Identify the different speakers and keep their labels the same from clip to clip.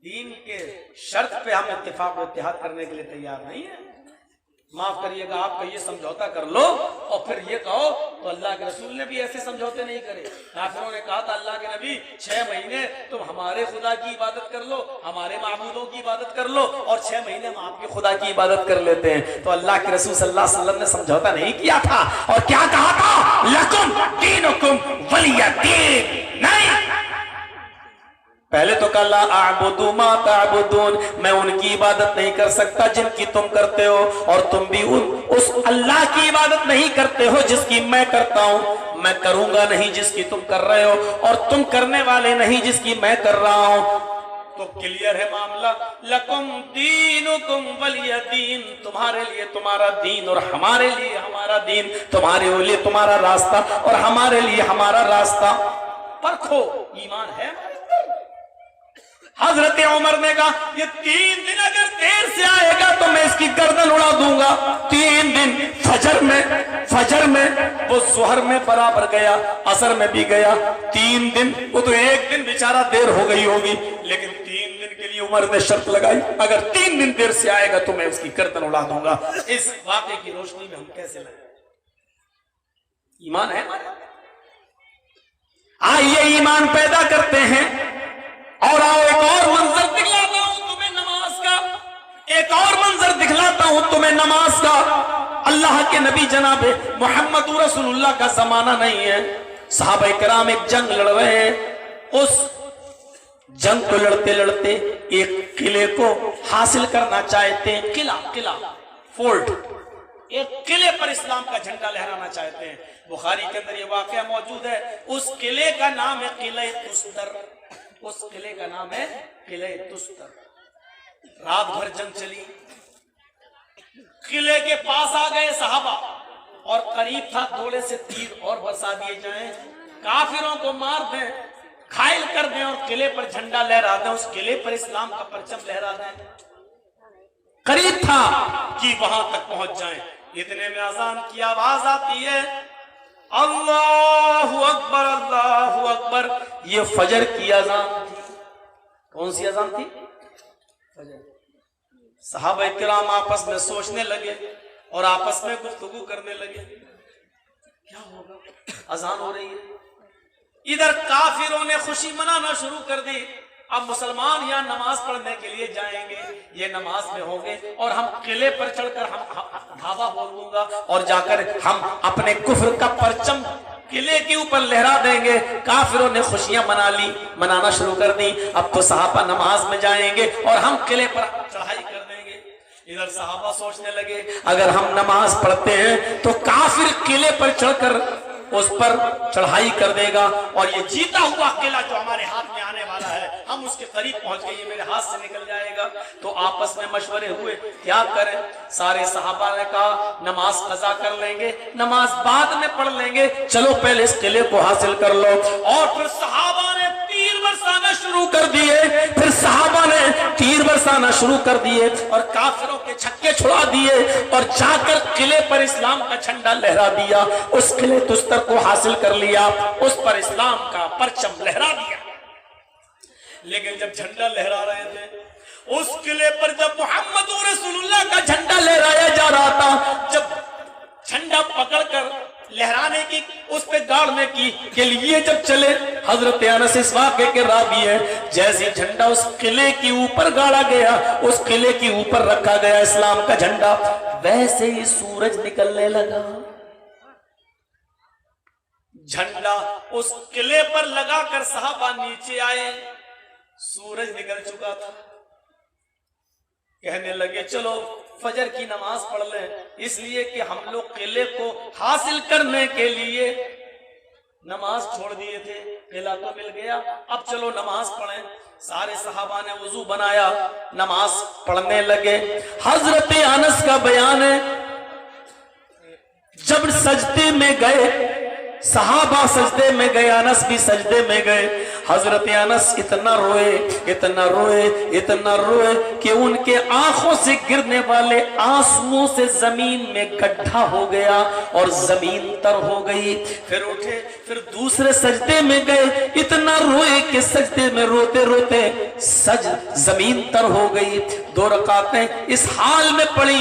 Speaker 1: دین کے شرط پہ ہم اتفاق و اتحاد کرنے کے لیے تیار نہیں ہیں. معاف کریے گا، آپ کا یہ سمجھوتا کر لو اور پھر یہ کہو تو اللہ کے رسول نے بھی ایسے سمجھوتے نہیں کرے. کافروں نے کہا تھا اللہ کے نبی 6 مہینے تم ہمارے خدا کی عبادت کر لو، ہمارے معبودوں کی عبادت کر لو، اور 6 مہینے ہم آپ کے خدا کی عبادت کر لیتے ہیں. تو اللہ کے رسول صلی اللہ علیہ وسلم نے سمجھوتا نہیں کیا تھا، اور کیا کہا تھا؟ لکم دینکم ولی دین. نہیں، پہلے تو کہا لا اعبد ما تعبدون، میں ان کی عبادت نہیں کر سکتا جن کی تم کرتے ہو، اور تم بھی اس اللہ کی عبادت نہیں کرتے ہو جس کی میں کرتا ہوں. میں کروں گا نہیں جس کی تم کر رہے ہو، اور تم کرنے والے نہیں جس کی میں کر رہا ہوں. تو کلیئر ہے معاملہ. لکم دینکم ولی دین، تمہارے لیے تمہارا دین اور ہمارے لیے ہمارا دین، تمہارے لیے تمہارا راستہ اور ہمارے لیے ہمارا راستہ. پرکھو ایمان ہے. حضرت عمر نے کہا یہ 3 دن اگر دیر سے آئے گا تو میں اس کی گردن اڑا دوں گا. 3 دن فجر میں وہ ظہر میں برابر گیا، عصر میں بھی گیا. 3 دن، وہ تو 1 دن بیچارہ دیر ہو گئی ہوگی، لیکن 3 دن کے لیے عمر نے شرط لگائی اگر 3 دن دیر سے آئے گا تو میں اس کی گردن اڑا دوں گا. اس واقعے کی روشنی میں ہم کیسے لگیں؟ ایمان ہے ہمارا. آئیے ایمان پیدا کرتے ہیں. اور آؤ ایک اور منظر دکھلاتا ہوں تمہیں نماز کا، ایک اور منظر دکھلاتا ہوں تمہیں نماز کا. اللہ کے نبی جناب محمد رسول اللہ کا زمانہ نہیں ہے. صحابہ کرام ایک جنگ لڑ رہے ہیں. اس جنگ کو لڑتے لڑتے ایک قلعے کو حاصل کرنا چاہتے ہیں. قلعہ فورٹ، ایک قلعے پر اسلام کا جھنڈا لہرانا چاہتے ہیں. بخاری کے اندر یہ واقعہ موجود ہے. اس قلعے کا نام ہے قلعہ تستر. اس قلعے کا نام ہے قلعہ تستر. رات بھر جنگ چلی. قلعے کے پاس آ گئے صحابہ، اور قریب تھا تھوڑے سے تیر اور برسا دیے جائیں، کافروں کو مار دیں، گھائل کر دیں اور قلعے پر جھنڈا لہرا دیں، اس قلعے پر اسلام کا پرچم لہرا دیں. قریب تھا کہ وہاں تک پہنچ جائیں. اتنے میں اذان کی آواز آتی ہے، اللہ اکبر اللہ اکبر. یہ فجر کی اذان تھی. کون سی اذان تھی؟ فجر. صحابہ کرام آپس میں سوچنے لگے اور آپس میں گفتگو کرنے لگے کیا ہوگا. اذان ہو رہی ہے. ادھر کافروں نے خوشی منانا شروع کر دی. اب مسلمان یہاں نماز پڑھنے کے لیے جائیں گے، یہ نماز میں ہوں گے، اور ہم قلعے پر چڑھ کر ہم دھاوا بول دوں گا اور جا کر ہم اپنے کفر کا پرچم قلعے کے اوپر لہرا دیں گے. کافروں نے خوشیاں منانا شروع کر دی. اب تو صحابہ نماز میں جائیں گے اور ہم قلعے پر چڑھائی کر دیں گے. ادھر صحابہ سوچنے لگے اگر ہم نماز پڑھتے ہیں تو کافر قلعے پر چڑھ کر اس پر چڑھائی کر دے گا، اور یہ جیتا ہوا قلعہ جو ہمارے ہاتھ میں آنے والا ہے ہم اس کے قریب پہنچ گئے، یہ میرے ہاتھ سے نکل جائے گا. تو آپس میں مشورے ہوئے کیا کریں. سارے صحابہ نے کہا نماز قضا کر لیں گے، نماز بعد میں پڑھ لیں گے، چلو پہلے اس قلعے کو حاصل کر لو. اور پھر صحابہ نے تیر برسانا شروع کر دیے، اور کافروں کے چھکے چھڑا دیے، اور جا کر قلعے پر اسلام کا جھنڈا لہرا دیا. اس قلعے تستر کو حاصل کر لیا، اس پر اسلام کا پرچم لہرا دیا. لیکن جب جھنڈا لہرا رہے تھے اس قلعے پر، جب محمد رسول اللہ کا جھنڈا لہرایا جا رہا تھا، جب جھنڈا پکڑ کر لہرانے کی، اس پہ گاڑنے کی کے لیے جب چلے، حضرت انس اس واقعے کے راوی ہے، جیسے جھنڈا اس قلعے کے اوپر گاڑا گیا، اس قلعے کے اوپر رکھا گیا اسلام کا جھنڈا، ویسے ہی سورج نکلنے لگا. جھنڈا اس قلعے پر لگا کر صحابہ نیچے آئے، سورج نکل چکا تھا. کہنے لگے چلو فجر کی نماز پڑھ لیں، اس لیے کہ ہم لوگ قلعے کو حاصل کرنے کے لیے نماز چھوڑ دیے تھے، قلعہ تو مل گیا، اب چلو نماز پڑھیں. سارے صحابہ نے وضو بنایا، نماز پڑھنے لگے. حضرت انس کا بیان ہے جب سجدے میں گئے सहाबा सजदे में गए, अनस भी सजदे में गए। हजरत अनस इतना रोए, इतना रोए, इतना रोए कि उनके आंखों से गिरने वाले आंसुओं से जमीन में गड्ढा हो गया और जमीन तर हो गई। फिर उठे, फिर दूसरे सजदे में गए, इतना रोए कि सजदे में रोते रोते जमीन तर हो गई। 2 रकातें इस हाल में पड़ी।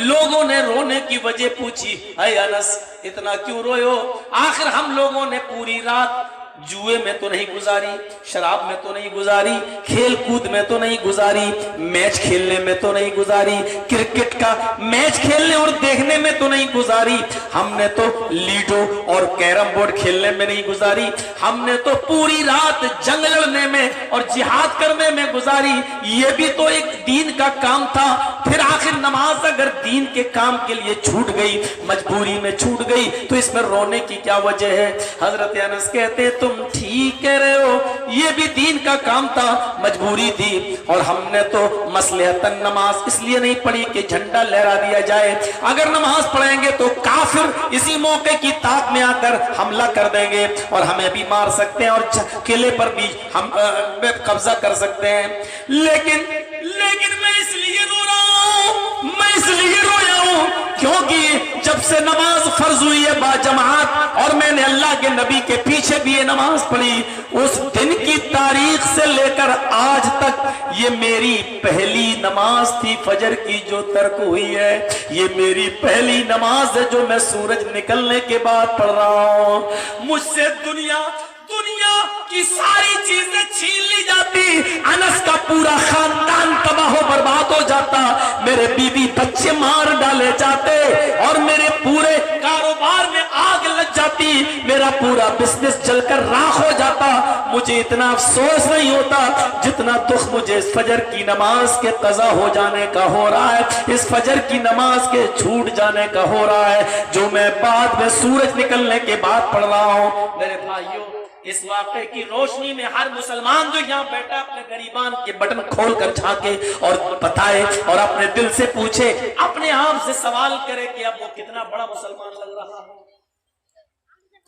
Speaker 1: लोगों ने रोने की वजह पूछी, ऐ अनस इतना क्यों रोए हो? आखिर हम लोगों ने पूरी रात जुए में तो नहीं गुजारी, शराब में तो नहीं गुजारी, खेल कूद में तो नहीं गुजारी, मैच खेलने में तो नहीं गुजारी, क्रिकेट का मैच खेलने और देखने में तो नहीं गुजारी, हमने तो लीडो और कैरम बोर्ड खेलने में नहीं गुजारी, हमने तो पूरी रात जंग लड़ने में और जिहाद करने में गुजारी। ये भी तो एक दीन का काम था। फिर आखिर नमाज अगर दीन के काम के लिए छूट गई, मजबूरी में छूट गई, तो इसमें रोने की क्या वजह है? हजरत अनस कहते तुम ठीक कह रहे हो, ये भी दीन का काम था, मजबूरी थी, और हमने तो मसलहतन नमाज इसलिए नहीं पढ़ी कि झंडा लहरा दिया जाए। अगर नमाज पढ़ेंगे तो काफिर इसी मौके की ताक में आकर हमला कर देंगे और हमें भी मार सकते हैं और किले पर भी हम कब्जा कर सकते हैं। लेकिन मैं इसलिए रो रहा हूं, मैं इसलिए रोया हूं क्योंकि जब से नमाज फर्ज हुई है बाजमात और मैंने अल्लाह के नबी के पीछे भी ये नमाज पढ़ी, उस दिन की तारीख से लेकर आज तक ये मेरी पहली नमाज थी फजर की जो तर्क हुई है। ये मेरी पहली नमाज है जो मैं सूरज निकलने के बाद पढ़ रहा हूं। मुझसे दुनिया की सारी चीजें छीन ली जाती, अनस का पूरा खानदान तबाह बर्बाद हो जाता, मेरे बीवी बच्चे मार डाले जाते और मेरे पूरे कारोबार में आग लग जाती, मेरा पूरा बिजनेस जलकर राख हो जाता। मुझे इतना अफसोस नहीं होता जितना दुख मुझे इस फजर की नमाज के कज़ा हो जाने का हो रहा है, इस फजर की नमाज के छूट जाने का हो रहा है, जो मैं बाद में सूरज निकलने के बाद पढ़ रहा हूं। मेरे भाइयों, इस वाक़े की रोशनी में हर मुसलमान जो यहाँ बैठा अपने गरीबान के बटन खोल कर झांके और बताए और अपने दिल से पूछे, अपने आप से सवाल करे कि अब वो कितना बड़ा मुसलमान लग रहा है,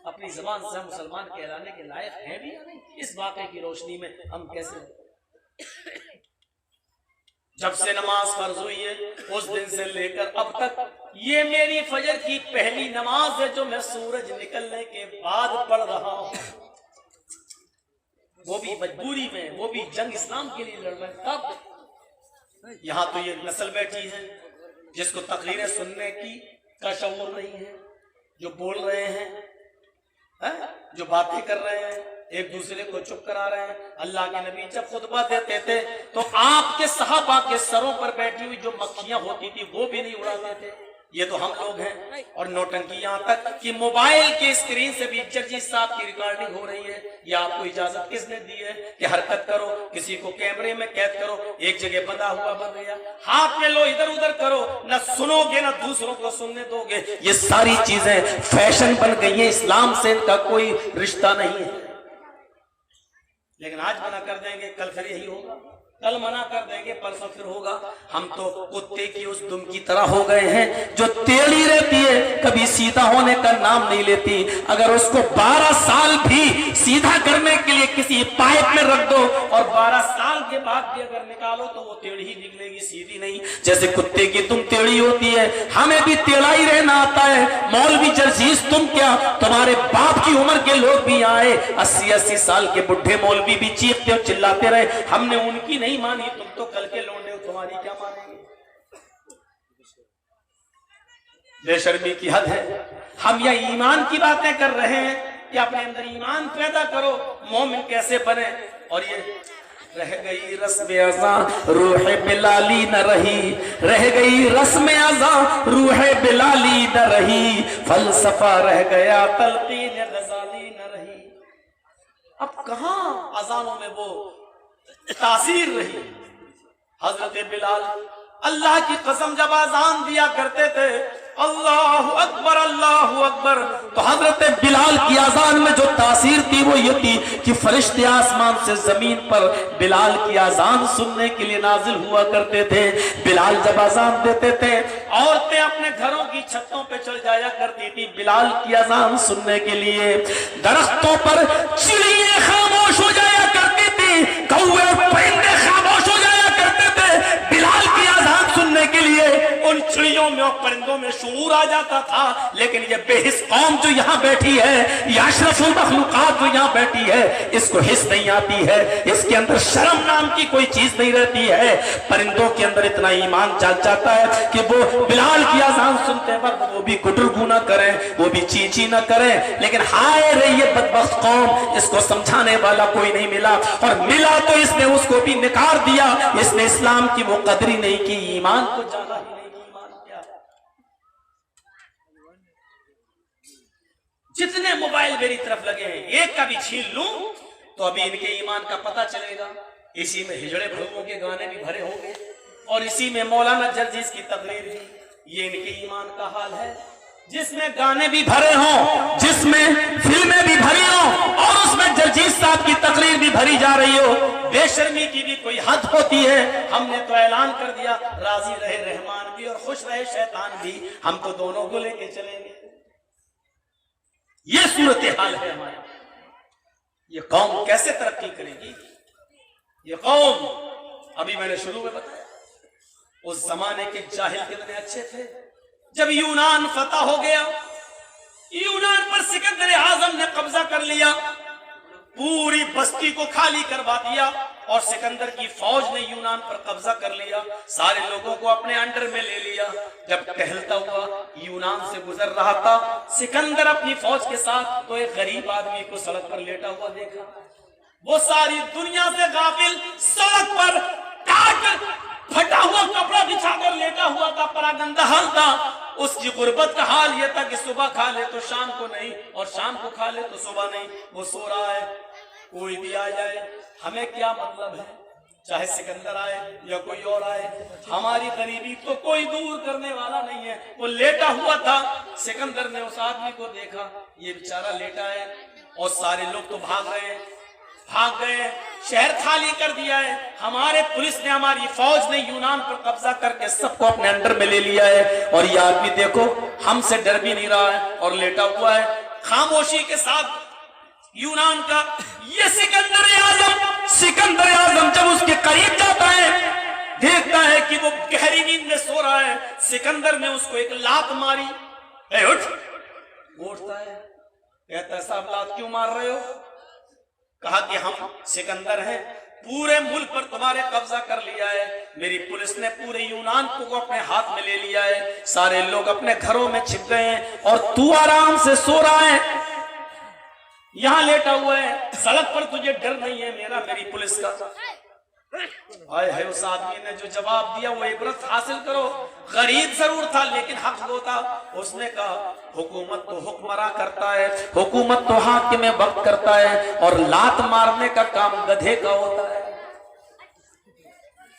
Speaker 1: अपनी जबान से हम मुसलमान कहलाने के लायक हैं भी या नहीं? इस वाक़े की रोशनी में हम कैसे? जब से नमाज फर्ज हुई है उस दिन से लेकर अब तक ये मेरी फजर की पहली नमाज है जो मैं सूरज निकलने के बाद पढ़ रहा हूं, वो भी मजबूरी में, वो भी जंग इस्लाम के लिए लड़ रहे हैं। तब यहाँ तो ये नस्ल बैठी है जिसको तकरीरें सुनने का शऊर नहीं है, जो बोल रहे हैं, जो बातें कर रहे हैं, एक दूसरे को चुप करा रहे हैं। अल्लाह के नबी जब खुतबा देते थे तो आपके सहाबा के सरों पर बैठी हुई जो मक्खियां होती थी वो भी नहीं उड़ाते थे। ये तो हम लोग हैं। और नौटंकी यहाँ तक कि मोबाइल के स्क्रीन से भी जर्जी साहब की रिकॉर्डिंग हो रही है। ये आपको इजाजत किसने दी है कि हरकत करो, किसी को कैमरे में कैद करो, एक जगह बंधा हुआ बन गया, हाथ में लो, इधर उधर करो, न सुनोगे न दूसरों को सुनने दोगे। ये सारी चीजें फैशन बन गई है, इस्लाम से इनका कोई रिश्ता नहीं है। लेकिन आज मना कर देंगे, कल फिर यही होगा, कल मना कर देंगे, परसों फिर होगा। हम तो कुत्ते की उस दुम की तरह हो गए हैं जो टेढ़ी रहती है, कभी सीधा होने का नाम नहीं लेती। अगर उसको 12 साल भी सीधा करने के लिए किसी पाइप में रख दो और 12 साल के बाद भी अगर निकालो तो वो टेढ़ी निकलेगी, सीधी नहीं। जैसे कुत्ते की दुम टेढ़ी होती है, हमें भी टेढ़ा ही रहना आता है। मौलवी जर्जीस, तुम क्या, तुम्हारे बाप की उम्र के लोग भी आए, 80-80 साल के बुढ़े मौलवी भी चीखते और चिल्लाते रहे, हमने उनकी नहीं मानी, तुम तो कल के लौंडे हो, तुम्हारी क्या मानेंगे? बेशर्मी की हद है। हम यह ईमान की बातें कर रहे हैं कि अपने अंदर ईमान पैदा करो, मोमिन कैसे बने। और ये रह गई रस्म अज़ां रूह बिलाली न रही, रह गई रस्म अज़ां रूह बिलाली न रही, फलसफा रह गया तलकीन गज़ाली न रही। अब कहां अज़ानों में वो तासीर रही। हजरत बिलाल अल्लाह की कसम जब अजान दिया करते थे, अल्लाहु अकबर अल्लाहु अकबर, तो हजरत बिलाल की अजान में जो तासीर थी वो ये थी कि फरिश्ते आसमान से जमीन पर बिलाल की अजान सुनने के लिए नाजिल हुआ करते थे। बिलाल जब अजान देते थे, औरतें अपने घरों की छतों पे चढ़ जाया करती थी बिलाल की अजान सुनने के लिए। दरख्तों पर चिड़ियां खामोश हो जाया करती थी, कौवे और परिंदे खामोश हो जाया करते थे बिलाल की अजान सुनने के लिए। उन चिड़ियों में और परिंदों में शऊर आ जाता था, लेकिन ये बेहिस कौम जो यहाँ बैठी है, ये अशरफुल मखलूकात जो यहाँ बैठी है, इसको हिस्स नहीं आती है, इसके अंदर शर्म नाम की कोई चीज नहीं रहती है। परिंदों के अंदर इतना ईमान चल जाता है कि वो बिलाल की अजान सुनते वक्त वो भी गुटरगू ना करें, वो भी चींची ना करें। लेकिन हाय रे ये बदबख्त कौम, इसको समझाने वाला कोई नहीं मिला, और मिला तो इसने उसको भी निकार दिया। इसने इस्लाम की वो कदर ही नहीं की, ईमान को जाना ही नहीं। जितने मोबाइल मेरी तरफ लगे हैं, एक का भी छीन लूं तो अभी इनके ईमान का पता चलेगा। इसी में हिजड़े भगवों के गाने भी भरे होंगे, और इसी में मौलाना जर्जीस की तकरीर भी, ये इनके ईमान का हाल है। जिसमें गाने भी भरे हों, जिसमें फिल्में भी भरी हों, और उसमें जर्जीस साहब की तकरीर भी भरी जा रही हो, बेशर्मी की भी कोई हद होती है। हमने तो ऐलान कर दिया, राजी रहे रहमान भी और खुश रहे शैतान भी, हम तो दोनों को लेके चलेंगे। ये सूरत हाल है हमारी। ये कौम कैसे तरक्की करेगी? ये कौम, अभी मैंने शुरू में बताया, उस जमाने के जाहिल कितने अच्छे थे। जब यूनान फतह हो गया, यूनान पर सिकंदर आजम ने कब्जा कर लिया, पूरी बस्ती को खाली करवा दिया, और सिकंदर की फौज ने यूनान पर कब्जा कर लिया, सारे लोगों को अपने अंडर में ले लिया। जब टहलता हुआ यूनान से गुजर रहा था सिकंदर अपनी फौज के साथ, तो एक गरीब आदमी को सड़क पर लेटा हुआ देखा। वो सारी दुनिया से गाफिल सड़क पर काट फटा हुआ कपड़ा बिछाकर लेटा हुआ था, परागंदा हाल था। उसकी गुर्बत का हाल यह था कि सुबह खा ले तो शाम को नहीं, और शाम को खा ले तो सुबह नहीं। वो सो रहा है, कोई भी आ जाए हमें क्या मतलब है, चाहे सिकंदर आए या कोई और आए, हमारी गरीबी तो कोई दूर करने वाला नहीं है। वो लेटा हुआ था, सिकंदर ने उस आदमी को देखा, ये बेचारा लेटा है, और सारे लोग तो भाग रहे हैं, भाग गए, शहर खाली कर दिया है। हमारे पुलिस ने, हमारी फौज ने यूनान पर कब्जा करके सबको अपने अंडर में ले लिया है, और ये आदमी देखो हमसे डर भी नहीं रहा है और लेटा हुआ है खामोशी के साथ यूनान का। ये सिकंदर आजम जब उसके करीब जाता है, देखता है कि वो गहरी नींद में सो रहा है। सिकंदर ने उसको एक लात मारी, उठ। उठता है, कहता है साहब लात क्यों मार रहे हो? कहा कि हम सिकंदर हैं, पूरे मुल्क पर तुम्हारे कब्जा कर लिया है, मेरी पुलिस ने पूरे यूनान को अपने हाथ में ले लिया है, सारे लोग अपने घरों में छिप गए हैं, और तू आराम से सो रहा है, यहां लेटा हुआ है, सड़क पर तुझे डर नहीं है मेरा, मेरी पुलिस का। आए है उस आदमी ने जो जवाब दिया वो इबरत हासिल करो। गरीब जरूर था लेकिन हक वो था। उसने कहा हुकूमत तो हुक्मरां करता है, हुकूमत तो हाकिम वक्त करता है, और लात मारने का काम गधे का होता है।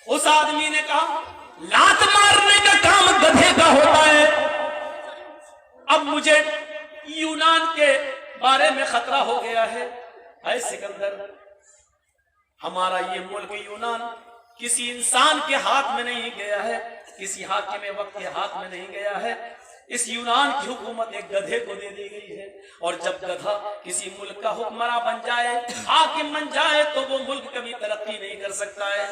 Speaker 1: उस आदमी ने कहा लात मारने का काम गधे का होता है। अब मुझे यूनान के बारे में खतरा हो गया है। ऐ सिकंदर, हमारा ये मुल्क यूनान किसी इंसान के हाथ में नहीं गया है, किसी हाकिम वक्त के हाथ में नहीं गया है। इस यूनान की हुकूमत एक गधे को दे दी गई है, और जब गधा किसी मुल्क का हुक्मरां बन जाए, हाकिम बन जाए, तो वो मुल्क कभी तरक्की नहीं कर सकता है।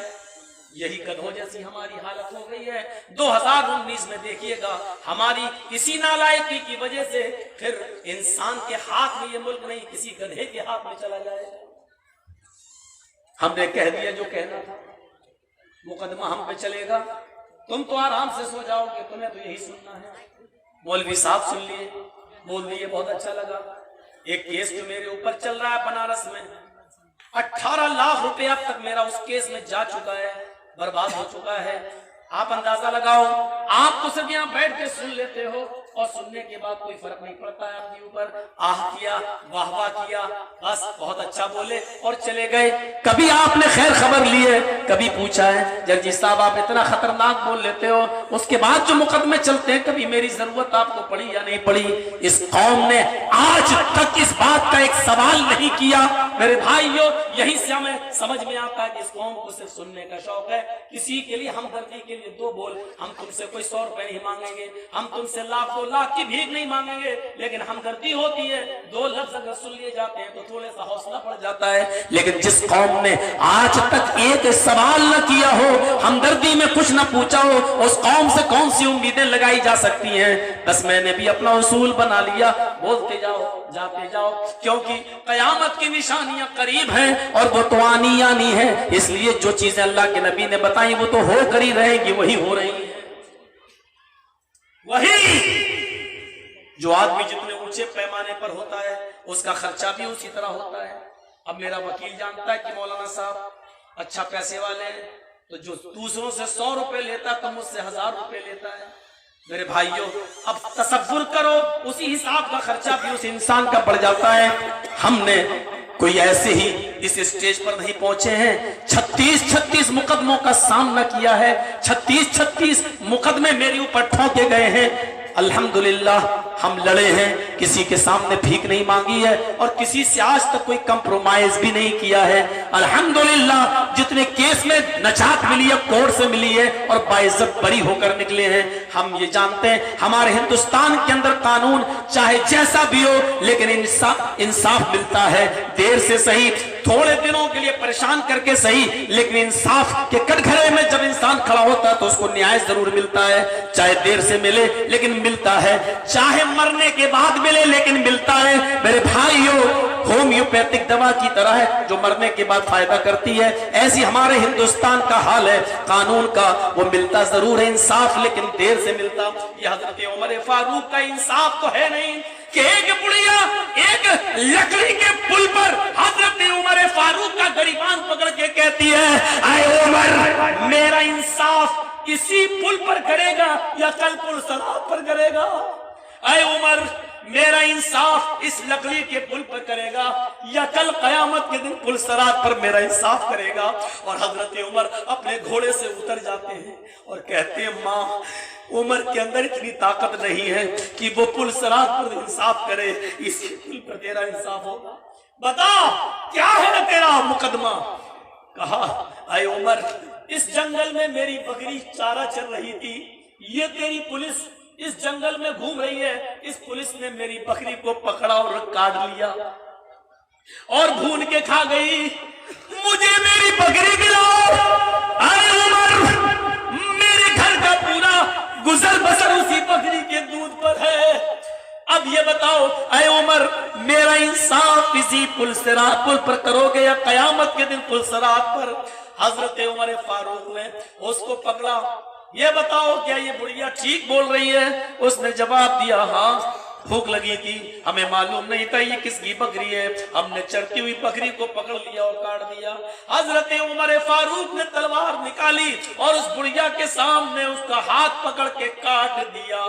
Speaker 1: यही गधों जैसी हमारी हालत हो गई है। 2019 में देखिएगा, हमारी इसी नालायकी की वजह से फिर इंसान के हाथ में ये मुल्क नहीं, किसी गधे के हाथ में चला जाए। हमने कह दिया जो कहना था, मुकदमा हम पे चलेगा, तुम तो आराम से सो जाओगे, तुम्हें तो यही सुनना है। मौलवी साहब सुन लिए, बोल दिए बहुत अच्छा लगा। एक केस जो मेरे ऊपर चल रहा है बनारस में, 18 लाख रुपए अब तक मेरा उस केस में जा चुका है, बर्बाद हो चुका है। आप अंदाजा लगाओ, आप तो सिर्फ यहाँ बैठ के सुन लेते हो, और सुनने के बाद कोई फर्क नहीं पड़ता है आपके ऊपर। आह किया, वाह वाह किया, बस बहुत अच्छा बोले और चले गए। कभी आपने खैर खबर ली है? कभी पूछा है जर्जी साहब आप इतना खतरनाक बोल लेते हो, उसके बाद जो मुकदमे चलते हैं, कभी मेरी जरूरत आपको पड़ी या नहीं पड़ी? इस कौम ने आज तक इस बात का एक सवाल नहीं किया। मेरे भाइयों, यही से हमें समझ में आता है कि इस कौम को सिर्फ सुनने का शौक है। किसी के लिए हमदर्दी के लिए दो बोल, हम तुमसे कोई 100 रुपए नहीं मांगेंगे, हम तुमसे लाखों 2 लाख की भीख नहीं मांगेंगे, लेकिन हमदर्दी होती है। 2 लफ्ज अगर सुन लिए जाते हैं तो थोड़ा सा हौसला बढ़ जाता है। लेकिन जिस कौम ने आज तक एक सवाल न किया हो, हमदर्दी में कुछ न पूछा हो, उस कौम से कौन सी उम्मीदें लगाई जा सकती हैं? बस मैंने भी अपना उसूल बना लिया, बोलते जाओ, जाते जाओ, क्योंकि कयामत की निशानियां करीब हैं और वो तो आनी है। इसलिए जो चीजें अल्लाह के नबी ने बताई वो तो हो कर ही रहेगी, वही हो रही है। वही जो आदमी जितने ऊंचे पैमाने पर होता है उसका खर्चा भी उसी तरह होता है। अब मेरा वकील जानता है कि मौलाना साहब अच्छा पैसे वाले हैं, तो जो दूसरों से 100 रुपए लेता तो मुझसे 1000 रुपए लेता है। मेरे भाइयों, अब तसव्वुर करो, उसी हिसाब का खर्चा भी उस इंसान का बढ़ जाता है। हमने कोई ऐसे ही इस स्टेज पर नहीं पहुंचे हैं, 36 मुकदमों का सामना किया है, 36 मुकदमे मेरे ऊपर ठोके गए हैं। अल्हम्दुलिल्लाह हम लड़े हैं, किसी के सामने भीख नहीं मांगी है और किसी से आज तक कोई कंप्रोमाइज भी नहीं किया है। अल्हम्दुलिल्लाह जितने केस में नजात मिली है कोर्ट से मिली है और बाइज्जत बरी होकर निकले हैं। हम ये जानते हैं हमारे हिंदुस्तान के अंदर कानून चाहे जैसा भी हो, लेकिन इंसाफ मिलता है, देर से सही, थोड़े दिनों के लिए परेशान करके सही, लेकिन इंसाफ के कटघरे में जब इंसान खड़ा होता है तो उसको न्याय जरूर मिलता है, चाहे देर से मिले लेकिन मिलता है, चाहे मरने के बाद मिले लेकिन मिलता है। मेरे भाइयों, होम्योपैथिक दवा की तरह है जो मरने के बाद फायदा करती है, ऐसी हमारे हिंदुस्तान का हाल है। कानून का वो मिलता जरूर है इंसाफ, लेकिन देर से मिलता। ये हजरत उमर फारूक का इंसाफ तो है नहीं कि एक बुढ़िया एक लकड़ी के पुल पर हजरत उमर फारूक का गरीबान पकड़ के कहती है, आए उमर मेरा इंसाफ इसी पुल पर करेगा या कल पुल सराब पर करेगा? आए उमर मेरा इंसाफ इस लकड़ी के पुल पर करेगा या कल कयामत के दिन पुल सरात पर मेरा इंसाफ करेगा? और हजरत उमर अपने घोड़े से उतर जाते हैं और कहते हैं, माँ उमर के अंदर इतनी ताकत नहीं है कि वो पुल सरात पर इंसाफ करे, इसी पुल पर तेरा इंसाफ होगा। बता क्या है तेरा मुकदमा? कहा, आए उमर इस जंगल में मेरी बकरी चारा चल रही थी, ये तेरी पुलिस इस जंगल में घूम रही है, इस पुलिस ने मेरी बकरी को पकड़ा और काट लिया और भून के खा गई, मुझे मेरी बकरी दिलाओ। अरे उमर मेरे घर का पूरा गुजर बसर उसी बकरी के दूध पर है। अब ये बताओ अय उमर मेरा इंसाफ इसी पुल सिरात पुल पर करोगे या कयामत के दिन पुल सिरात पर? हजरत उमर फारूक ने उसको पकड़ा, ये बताओ क्या ये बुढ़िया ठीक बोल रही है? उसने जवाब दिया, हाँ भूख लगी थी, हमें मालूम नहीं था ये किसकी बकरी है, हमने चरती हुई बकरी को पकड़ लिया और काट दिया। हजरत उमर फारूक ने तलवार निकाली और उस बुढ़िया के सामने उसका हाथ पकड़ के काट दिया,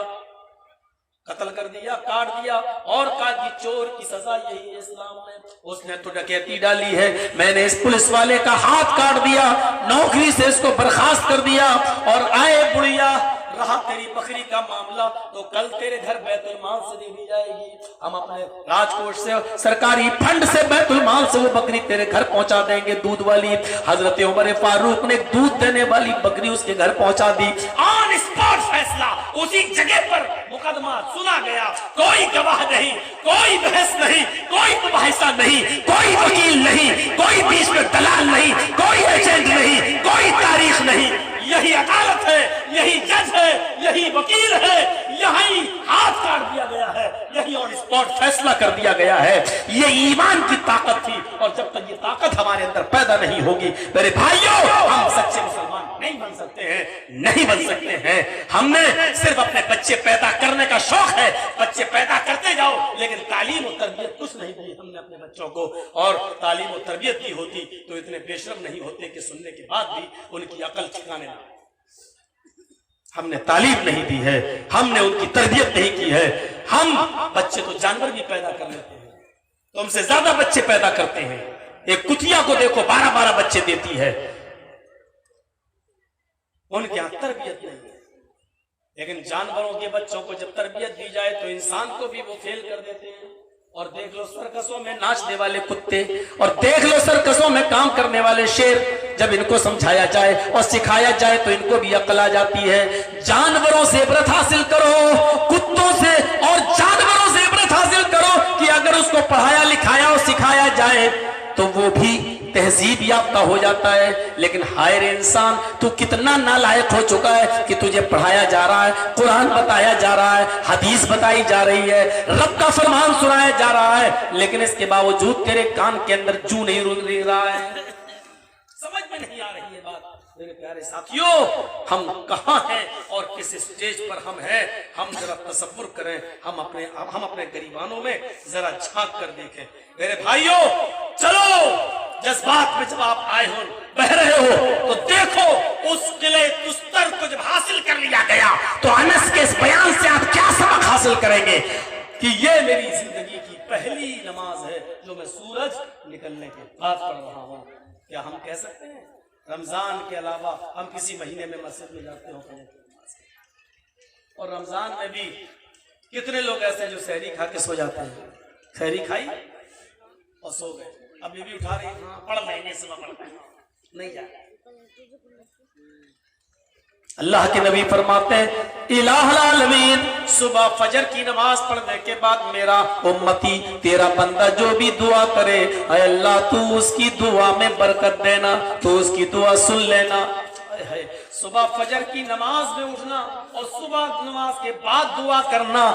Speaker 1: कत्ल कर दिया, काट दिया और कहा कि चोर की सजा यही है इस्लाम में। उसने तो डकैती डाली है, मैंने इस पुलिस वाले का हाथ काट दिया, नौकरी से इसको बर्खास्त कर दिया और आए बुढ़िया रहा तेरी बकरी का मामला तो कल तेरे घर बैतुल माल से दे दी जाएगी, हम अपने राजकोष से सरकारी फंड से बैतुल माल से वो बकरी तेरे घर पहुंचा देंगे दूध वाली। हजरत उमर फारूक ने दूध देने वाली बकरी उसके घर पहुंचा दी। ऑन स्पॉट फैसला, उसी जगह पर मुकदमा सुना गया, कोई गवाह नहीं, कोई बहस नहीं, कोई मुबाहिसा नहीं, कोई वकील नहीं, कोई बीच में दलाल नहीं, कोई एजेंट नहीं, कोई तारीख नहीं, यही अदालत है, यही जज है, यही वकील है, यही हाथ काट दिया गया है, यही ऑन स्पॉट फैसला कर दिया गया है। ये ईमान की ताकत थी और जब तक ये ताकत हमारे अंदर पैदा नहीं होगी मेरे भाइयों हम सच्चे मुसलमान नहीं बन सकते हैं, नहीं बन सकते हैं। हमने सिर्फ अपने बच्चे पैदा करने का शौक है, बच्चे पैदा करते जाओ, लेकिन तालीम और तरबियत कुछ नहीं दी हमने अपने बच्चों को। और तालीम और तरबियत दी होती तो इतने बेशरम नहीं होते कि सुनने के बाद भी उनकी अकल ठिकाने ना। हमने तालीम नहीं दी है, हमने उनकी तरबियत नहीं की है। हम बच्चे तो जानवर भी पैदा कर लेते हैं, तुमसे ज्यादा बच्चे पैदा करते हैं। एक कुतिया को देखो 12-12 बच्चे देती है, उनके यहां तरबियत नहीं है। लेकिन जानवरों के बच्चों को जब तरबियत दी जाए तो इंसान को भी वो फेल कर देते हैं। और देख लो सर्कसों में नाचने वाले कुत्ते और देख लो सर्कसों में काम करने वाले शेर, जब इनको समझाया जाए और सिखाया जाए तो इनको भी अकल आ जाती है। जानवरों से इबरत हासिल करो, कुत्तों से अगर उसको पढ़ाया लिखाया और सिखाया जाए तो वो भी तहजीब याफ्ता हो जाता है। लेकिन हाय रे इंसान, तू कितना नालायक हो चुका है कि तुझे पढ़ाया जा रहा है, कुरान बताया जा रहा है, हदीस बताई जा रही है, रब का फरमान सुनाया जा रहा है, लेकिन इसके बावजूद तेरे कान के अंदर जू नहीं रुक रहा है। समझ में नहीं आ रही है बात। मेरे प्यारे साथियों, हम कहाँ हैं और किस स्टेज पर हम हैं, हम जरा तसव्वुर करें, हम अपने गरीबानों में जरा झांक कर देखें। मेरे भाइयों, चलो जज्बात में जब आप आए हो, बह रहे हो, तो देखो उस किले तुस्तर को जब हासिल कर लिया गया तो अनस के इस बयान से आप क्या सबक हासिल करेंगे कि ये मेरी जिंदगी की पहली नमाज है जो मैं सूरज निकलने के बाद पढ़ रहा हूँ। क्या हम कह सकते हैं रमजान के अलावा हम किसी महीने में मस्जिद में जाते हो? और रमजान में भी कितने लोग ऐसे हैं जो सहरी खा के सो जाते हैं, सहरी खाई और सो गए, अब ये भी उठा रही, हाँ पढ़ लेंगे, सुबह पढ़ते हैं, नहीं जा। अल्लाह के नबी फरमाते हैं इलाहुल आलमीन, सुबह फजर की नमाज पढ़ने के बाद मेरा उम्मती तेरा बंदा जो भी दुआ करे, ऐ अल्लाह तू उसकी दुआ में बरकत देना, तू उसकी दुआ सुन लेना। सुबह फजर की नमाज में उठना और सुबह नमाज के बाद दुआ करना,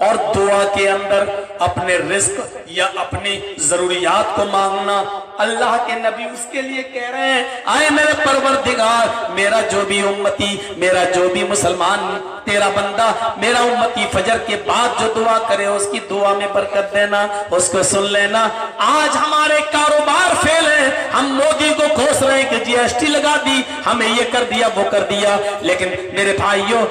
Speaker 1: और दुआ के अंदर अपने रिस्क या अपनी जरूरियात को मांगना। अल्लाह के नबी उसके लिए कह रहे हैं आए मेरे परवरदिगार, मेरा जो भी उम्मती, मेरा जो भी मुसलमान तेरा बंदा, मेरा उम्मती फजर के बाद जो दुआ करे उसकी दुआ में बरकत देना, उसको सुन लेना। आज हमारे कारोबार फेल है, हम मोदी को कोस रहे हैं कि जीएसटी लगा दी, हमें ये कर दिया वो कर दिया, लेकिन मेरे भाइयों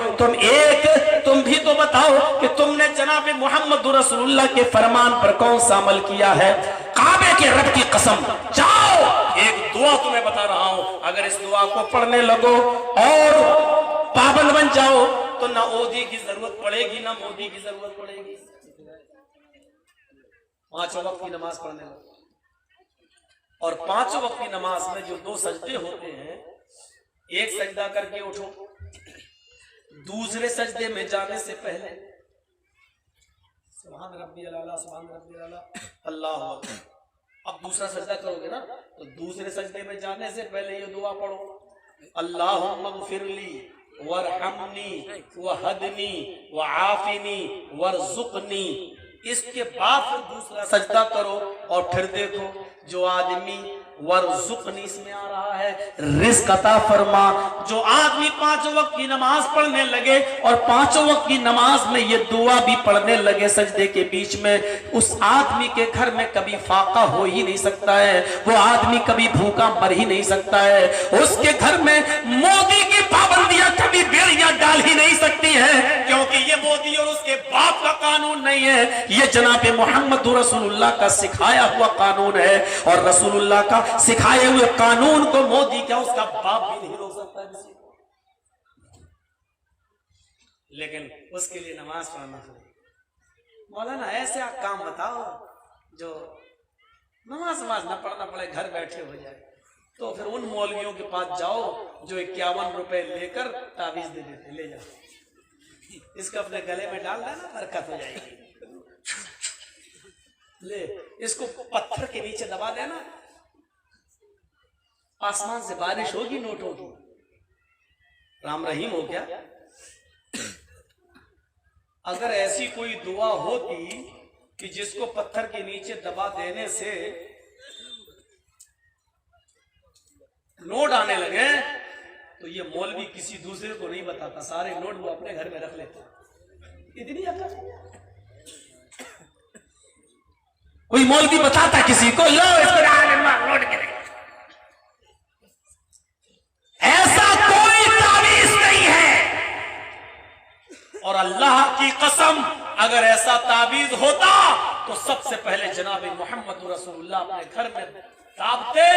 Speaker 1: तुम भी तो बताओ कि तुमने जनाब मोहम्मद रसूलुल्लाह के फरमान पर कौन सा अमल किया है? काबे के रब की कसम, जाओ एक दुआ तुम्हें बता रहा हूं, अगर इस दुआ को पढ़ने लगो और पाबंद बन जाओ तो ना ओदी की जरूरत पड़ेगी ना मोदी की जरूरत पड़ेगी। 5 वक्त की नमाज पढ़ने लगो, और 5 वक्त की नमाज में जो 2 सजदे होते हैं, एक सजदा करके उठो, दूसरे सजदे में जाने से पहले सुभान रब्बियल आला, सुभान रब्बियल आला, अल्लाहु अकबर। अब दूसरा सजदा करोगे ना, तो दूसरे सजदे में जाने से पहले ये दुआ पढ़ो, अल्लाहुम्मा ग़फिरली वरहमनी वहदनी वआफिनी वरज़ुक़नी। इसके बाद फिर दूसरा सजदा करो, और फिर देखो जो आदमी वरज़ुक़नी इसमें आ रहा है, रिज़्क़ अता फरमा। जो आदमी 5 वक्त की नमाज पढ़ने लगे और 5 वक्त की नमाज में ये दुआ भी पढ़ने लगे सजदे के बीच में, उस आदमी के घर में कभी फाका हो ही नहीं सकता है, वो आदमी कभी भूखा मर ही नहीं सकता है, उसके घर में मोदी की पाबंदियां कभी बेड़ियां डाल ही नहीं सकती है, क्योंकि ये मोदी और उसके बाप का कानून नहीं है, ये जनाब मोहम्मद रसूलुल्लाह का सिखाया हुआ कानून है। और रसूलुल्लाह का सिखाए हुए कानून को मोदी क्या उसका बाप भी नहीं रोक सकता किसी को, लेकिन उसके लिए नमाज पढ़ना चाहिए। मौलाना ऐसे आप काम बताओ जो नमाज न पढ़ना पड़े, घर बैठे हो जाए, तो फिर उन मौलवियों के पास जाओ जो 51 रुपए लेकर ताबीज दे देते, ले जाओ इसको अपने गले में डाल देना, बरकत हो जाएगी, ले इसको पत्थर के नीचे दबा देना, आसमान से बारिश होगी नोटों की। राम रहीम हो क्या? अगर ऐसी कोई दुआ होती कि जिसको पत्थर के नीचे दबा देने से नोट आने लगे, तो ये मौलवी किसी दूसरे को नहीं बताता, सारे नोट वो अपने घर में रख लेता। इतनी अकल कोई मौलवी बताता किसी को, लो इसको नोट के, ऐसा कोई तावीज नहीं है। और अल्लाह की कसम, अगर ऐसा तावीज होता तो सबसे पहले जनाब मोहम्मद रसूलुल्लाह अपने घर में दाबते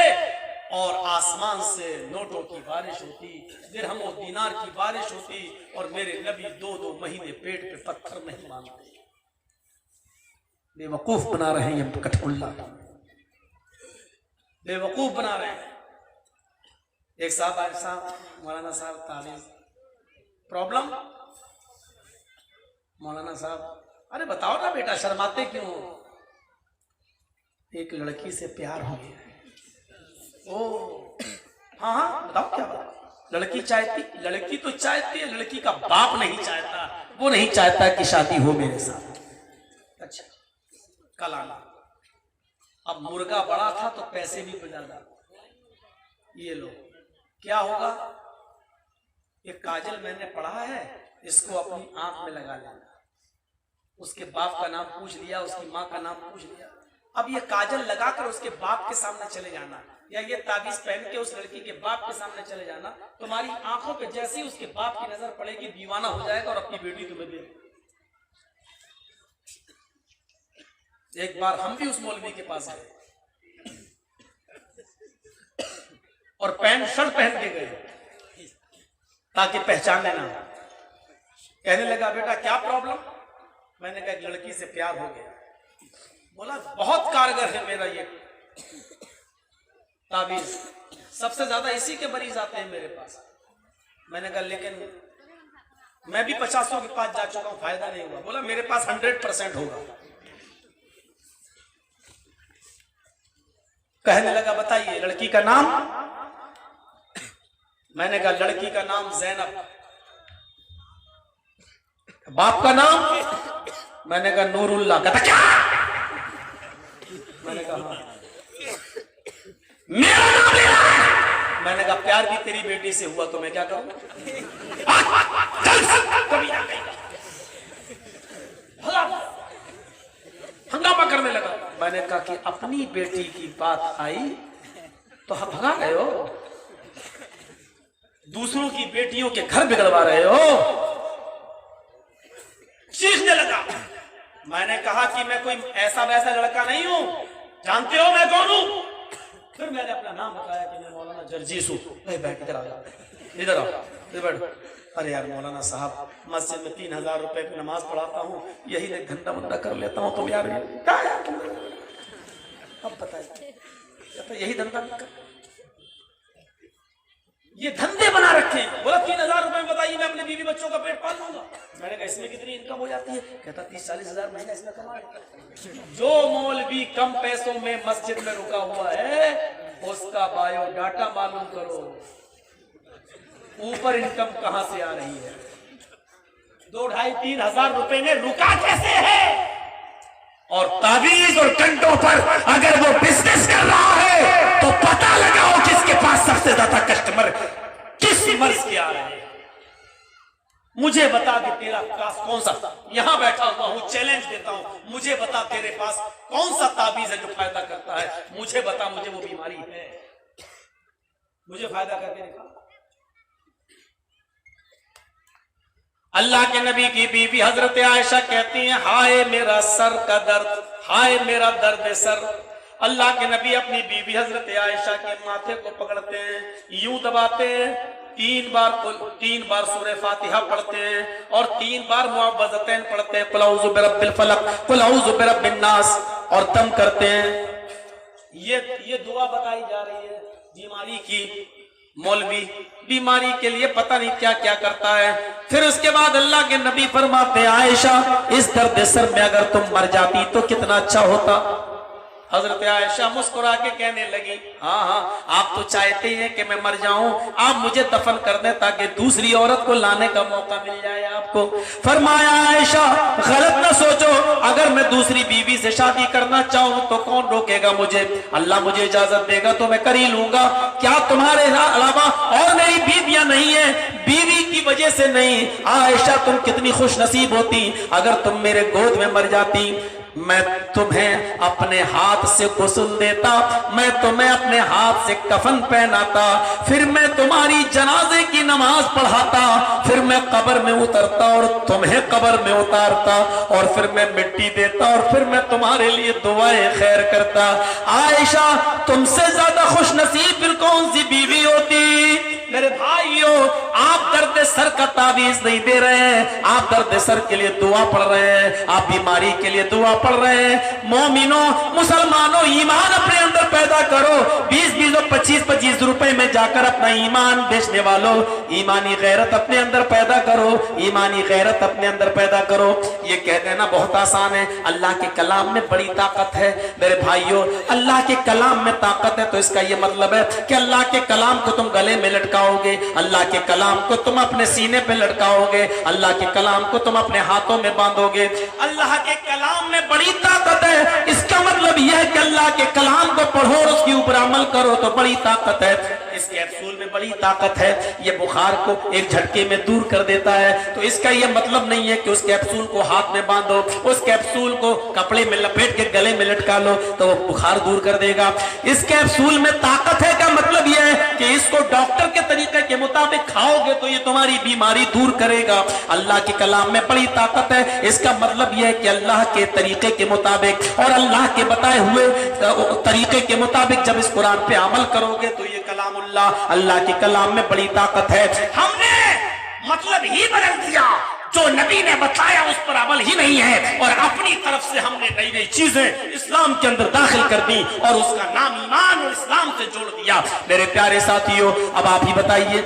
Speaker 1: और आसमान से नोटों की बारिश होती, दिरहम और दीनार की बारिश होती, और मेरे नबी 2-2 महीने पेट पे पत्थर नहीं मानते। बेवकूफ बना रहे हैं कठपुल्ला, बेवकूफ बना रहे हैं। एक साहब मौलाना साहब तावीज प्रॉब्लम, मौलाना साहब ارے بتاؤ نا بیٹا شرماتے کیوں ہو؟ ایک لڑکی سے پیار ہو گیا. او ہاں ہاں بتاؤ کیا بات؟ لڑکی چاہتی، لڑکی تو چاہتی ہے، لڑکی کا باپ نہیں چاہتا، وہ نہیں چاہتا کہ شادی ہو میرے ساتھ. اچھا کل آنا. اب مرغا بڑا تھا تو پیسے بھی زیادہ. یہ لو کیا ہوگا؟ یہ کاجل میں نے پڑھا ہے، اس کو اپنی آنکھ میں لگا لینا. اس کے باپ کا نام پوچھ لیا، اس کی ماں کا نام پوچھ لیا. اب یہ کاجل لگا کر اس کے باپ کے سامنے چلے جانا، یا یہ تعویذ پہن کے اس لڑکی کے باپ کے سامنے چلے جانا. تمہاری آنکھوں پہ جیسے ہی اس کے باپ کی نظر پڑے گی دیوانہ ہو جائے گا اور اپنی بیٹی تمہیں دے. ایک بار ہم بھی اس مولوی کے پاس گئے اور پینٹ شرٹ پہن کے گئے تاکہ پہچان لینا. کہنے لگا بیٹا کیا پرابلم؟ میں نے کہا ایک لڑکی سے پیار ہو گیا. بولا بہت کارگر ہے میرا یہ تعویذ، سب سے زیادہ اسی کے مریض آتے ہیں میرے پاس. میں نے کہا لیکن میں بھی 50 کے پاس جا چکا ہوں، فائدہ نہیں ہوا. بولا میرے پاس 100% ہوگا. کہنے لگا بتائیے لڑکی کا نام؟ میں نے کہا لڑکی کا نام زینب. باپ کا نام؟ میں نے کہا نور اللہ. کہتا کیا؟ میں نے کہا ہاں. میرا نام لے رہا ہے. میں نے کہا پیار بھی تیری بیٹی سے ہوا تو میں کیا کروں؟ ہنگامہ کرنے لگا. میں نے کہا کہ اپنی بیٹی کی بات آئی تو ہم بھگا گئے ہو، دوسروں کی بیٹیوں کے گھر بگڑوا رہے ہو. چیخنے لگا. میں نے کہا کہ میں کوئی ایسا ویسا لڑکا نہیں ہوں، جانتے ہو میں کون ہوں؟ پھر میں نے اپنا نام بتایا کہ میں مولانا جرجیس ہوں. بیٹھ ادھر آ، ادھر آؤ، ادھر بیٹھ. ارے یار مولانا صاحب مسجد میں 3000 روپے کی نماز پڑھاتا ہوں، یہی ایک گھنٹہ بندہ کر لیتا ہوں. تم یار اب بتائیے یہی دھندا کر، یہ دھندے بنا رکھے ہیں. بولا 3000 روپے میں بتائیے میں اپنے بیوی بچوں کا پیٹ پال لوں گا. میں نے کہا اس میں کتنی انکم ہو جاتی ہے؟ کہتا 30-40 ہزار مہینہ اس میں کما لیتا. جو مولوی کم پیسوں میں مسجد میں رکا ہوا ہے اس کا بایو ڈاٹا معلوم کرو، اوپر انکم کہاں سے آ رہی ہے. 2-2.5-3 ہزار روپے میں رکا کیسے ہے؟ اور تعویذ اور کنٹوں پر اگر وہ بزنس کر رہا ہے تو پتہ لگاؤ کس کے پاس سب سے زیادہ کسٹمر کس مرض کے آ رہے ہیں. مجھے بتا کہ تیرا پاس کون سا، یہاں بیٹھا ہوا ہوں چیلنج دیتا ہوں، مجھے بتا تیرے پاس کون سا تعویذ ہے جو فائدہ کرتا ہے. مجھے بتا، مجھے وہ بیماری ہے، مجھے فائدہ کر کے دکھا. اللہ کے نبی کی بیوی حضرت عائشہ کہتی ہیں ہائے میرا سر کا درد، ہائے میرا درد سر. اللہ کے نبی اپنی بیوی حضرت عائشہ کے ماتھے کو پکڑتے ہیں، یوں دباتے ہیں، 3 بار سورہ فاتحہ پڑھتے ہیں اور 3 بار معوذتین پڑھتے ہیں، قل اعوذ برب الفلق قل اعوذ برب الناس، اور دم کرتے ہیں. یہ دعا بتائی جا رہی ہے بیماری کی. مولوی بیماری کے لیے پتہ نہیں کیا کیا کرتا ہے. پھر اس کے بعد اللہ کے نبی فرماتے ہیں عائشہ اس درد سر میں اگر تم مر جاتی تو کتنا اچھا ہوتا. حضرت عائشہ مسکرا کے کہنے لگی ہاں آپ تو چاہتے ہیں کہ میں مر جاؤں، آپ مجھے دفن کر دیں تاکہ دوسری عورت کو لانے کا موقع مل جائے آپ کو. فرمایا عائشہ غلط نہ سوچو، اگر میں دوسری بیوی سے شادی کرنا چاہوں تو کون روکے گا مجھے؟ اللہ مجھے اجازت دے گا تو میں کر ہی لوں گا. کیا تمہارے علاوہ اور میری بیویاں نہیں ہیں؟ بیوی کی وجہ سے نہیں. عائشہ تم کتنی خوش نصیب ہوتی اگر تم میرے گود میں مر جاتی. میں تمہیں اپنے ہاتھ سے غسل دیتا، میں تمہیں اپنے ہاتھ سے کفن پہناتا، پھر میں تمہاری جنازے کی نماز پڑھاتا، پھر میں قبر میں اترتا اور تمہیں قبر میں اتارتا، اور پھر میں مٹی دیتا اور پھر میں تمہارے لیے دعائیں خیر کرتا. عائشہ تم سے زیادہ خوش نصیب پھر کون سی بیوی ہوتی؟ میرے بھائیو آپ درد सर का तावीज नहीं दे रहे हैं, आप दर्द सर के लिए दुआ पढ़ रहे हैं, आप बीमारी के लिए दुआ पढ़ रहे हैं। मोमिनों, मुसलमानों, ईमान अपने अंदर पैदा करो। 20-20 और 25-25 रुपए में जाकर अपना ईमान बेचने वालों, ईमानी गैरत अपने अंदर पैदा करो, ईमानी गैरत अपने अंदर पैदा करो। ये कह देना बहुत आसान है, अल्लाह के कलाम में बड़ी ताकत है। मेरे भाइयों, अल्लाह के कलाम में ताकत है तो इसका ये मतलब है कि अल्लाह के कलाम को तुम गले में लटकाओगे, अल्लाह के कलाम को तुम अपने सीने पे लटकाओगे, अल्लाह के कलाम को तुम अपने हाथों में बांधोगे। अल्लाह के कलाम में बड़ी ताकत है, इसका मतलब यह है कि अल्लाह के कलाम को पढ़ो और उसके ऊपर अमल करो तो बड़ी ताकत है। इस कैप्सूल में बड़ी ताकत है, ये बुखार को एक झटके में दूर कर देता है। तो इसका यह मतलब नहीं है कि उस कैप्सूल को हाथ में बांधो, उस कैप्सूल को कपड़े में लपेट के गले में लटका लो तो वो बुखार दूर कर देगा। इस कैप्सूल में ताकत है का मतलब यह है कि इसको डॉक्टर के तरीके के मुताबिक खाओगे तो ये तुम्हारी बीमारी दूर करेगा। अल्लाह के कलाम में बड़ी ताकत है, इसका मतलब यह है कि अल्लाह के तरीके के मुताबिक और अल्लाह के बताए हुए तरीके के मुताबिक जब इस कुरान पे अमल करोगे तो ये कलामुल्लाह, अल्लाह के कलाम में बड़ी ताकत है। हमने मतलब ही बदल दिया, जो नबी ने बताया उस पर अमल ही नहीं है और अपनी तरफ से हमने नई नई चीजें इस्लाम के अंदर दाखिल कर दी और उसका नाम ईमान और इस्लाम से जोड़ दिया। मेरे प्यारे साथियों, अब आप ही बताइए,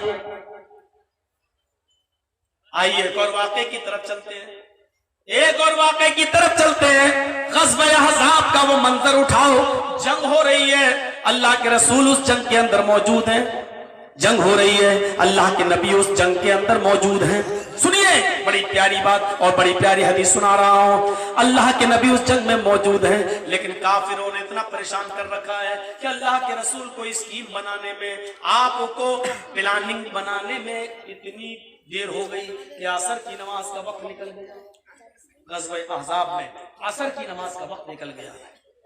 Speaker 1: आइए एक और वाक़े की तरफ चलते हैं, एक और वाक़े की तरफ चलते हैं। ग़ज़वा अहज़ाब का वो मंजर उठाओ, जंग हो रही है, अल्लाह के रसूल उस जंग के अंदर मौजूद हैं, जंग हो रही है, अल्लाह के नबी उस जंग के अंदर मौजूद हैं। सुनिए, बड़ी प्यारी बात और बड़ी प्यारी हदीस सुना रहा हूं। अल्लाह के नबी उस जंग में मौजूद हैं, लेकिन काफिरों ने इतना परेशान कर रखा है कि अल्लाह के रसूल को स्कीम बनाने में, आपको प्लानिंग बनाने में इतनी देर हो गई कि असर की नमाज का वक्त निकल गया। ग़ज़वा अहज़ाब में असर की नमाज का वक्त निकल गया।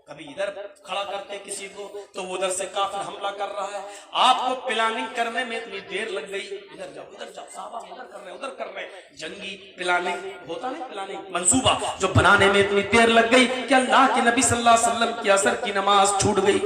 Speaker 1: कभी इधर खड़ा करते किसी को तो उधर से काफिर हमला कर रहा है, आपको प्लानिंग करने में इतनी देर लग गई, इधर जाओ साहबा उधर कर रहे उधर कर रहे, जंगी प्लानिंग होता नहीं, प्लानिंग मंसूबा जो बनाने में इतनी देर लग गई कि अल्लाह के नबी सल्लल्लाहु अलैहि वसल्लम की असर की नमाज छूट गई।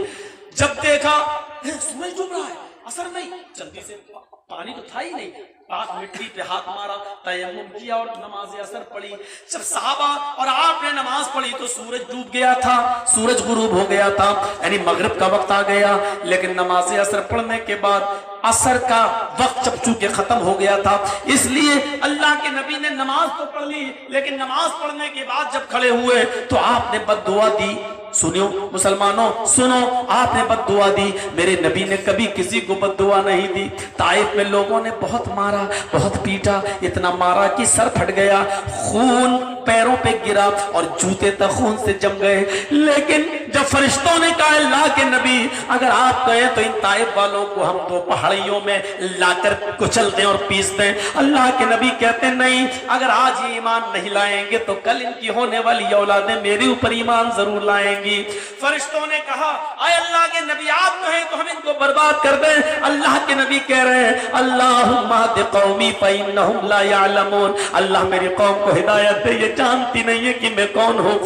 Speaker 1: जब देखा सूरज डूब रहा है, असर नहीं, जल्दी से, पानी तो था ही नहीं, पाक मिट्टी पे हाथ मारा, तयम्मुम किया और नमाज असर पढ़ी। जब साहबा और आपने नमाज पढ़ी तो सूरज डूब गया था, सूरज गुरूब हो गया था, यानी मगरिब का वक्त आ गया। लेकिन नमाज असर पढ़ने के बाद असर का वक्त जब चूंकि खत्म हो गया था, इसलिए अल्लाह के नबी ने नमाज तो पढ़ ली, लेकिन नमाज पढ़ने के बाद जब खड़े हुए तो आपने बद्दुआ दी। सुनियो मुसलमानों, सुनो, आपने बद्दुआ दी। मेरे नबी ने कभी किसी को बद्दुआ नहीं दी। ताइफ में लोगों ने बहुत मारा, बहुत पीटा, इतना मारा कि सर फट गया, खून पैरों पे गिरा और जूते तक खून से जम गए। लेकिन जब फरिश्तों ने कहा अल्लाह के नबी अगर आप कहें तो इन ताइफ वालों को हम दो पहाड़ियों में लाकर कुचल दें और पीस दें, अल्लाह के नबी कहते नहीं, अगर आज ये ईमान नहीं लाएंगे तो कल इनकी होने वाली औलादें मेरे ऊपर ईमान जरूर लाएंगी। फरिश्तों ने कहा आए अल्लाह के नबी आप कहें तो हम इनको बर्बाद कर दें। अल्लाह के नबी कह रहे हैं अल्लाहुम्मा हद कौमी फइन्नहुम ला यअलमून, अल्लाह मेरी कौम को हिदायत दे, ये जानती नहीं है कि मैं कौन हूं।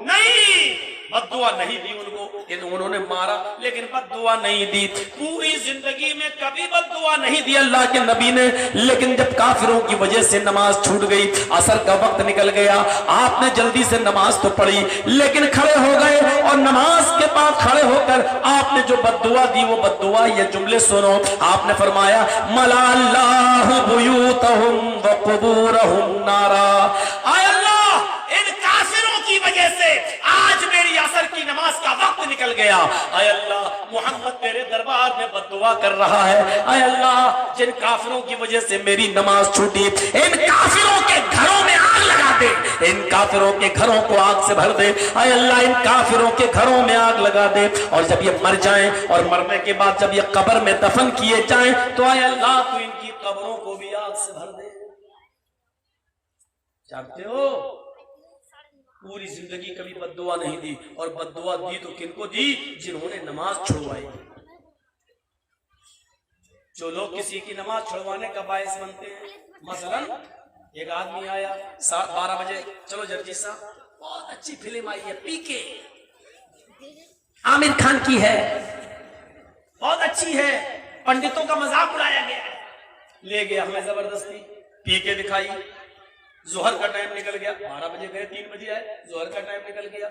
Speaker 1: नहीं, बद्दुआ नहीं दी उनको, उन्होंने मारा लेकिन बद्दुआ नहीं दी। पूरी जिंदगी में कभी बद्दुआ नहीं दी अल्लाह के नबी ने। लेकिन जब काफिरों की वजह से नमाज छूट गई, असर का वक्त निकल गया, आपने जल्दी से नमाज तो पढ़ी लेकिन खड़े हो गए और नमाज के बाद खड़े होकर आपने जो बद्दुआ दी वो बद्दुआ, ये जुमले सुनो। आपने फरमाया मला अल्लाहु बुयूतहुम व कुबूरहुम नारा, आय अल्लाह इन काफिरों की वजह से आज मेरी असर की नमाज का वक्त निकल गया। आय अल्लाह मोहम्मद तेरे दरबार में बद्दुआ कर रहा है, आय अल्लाह जिन काफिरों की वजह से मेरी नमाज छूटी इन काफिरों के घरों में आग लगा दे, इन काफिरों के घरों को आग से भर दे, आय अल्लाह इन काफिरों के घरों में आग लगा दे। और जब ये मर जाएं और मरने के बाद जब ये कब्र में दफन किए जाएं तो आय अल्लाह तू इनकी कब्रों को भी आग से भर दे। जानते हो पूरी जिंदगी कभी बद्दुआ नहीं दी, और बद्दुआ दी तो किनको दी, जिन्होंने नमाज छुड़वाई। जो लोग किसी की नमाज छुड़वाने का बायस बनते हैं, मसलन एक आदमी आया 12 बजे, चलो जर्जी साहब बहुत अच्छी फिल्म आई है पीके, आमिर खान की है, बहुत अच्छी है, पंडितों का मजाक उड़ाया गया है, ले गया हमें जबरदस्ती। پی کے دکھائی. ظہر کا ٹائم نکل گیا, 12 بجے گئے 3 بجے آئے, ظہر کا ٹائم نکل گیا.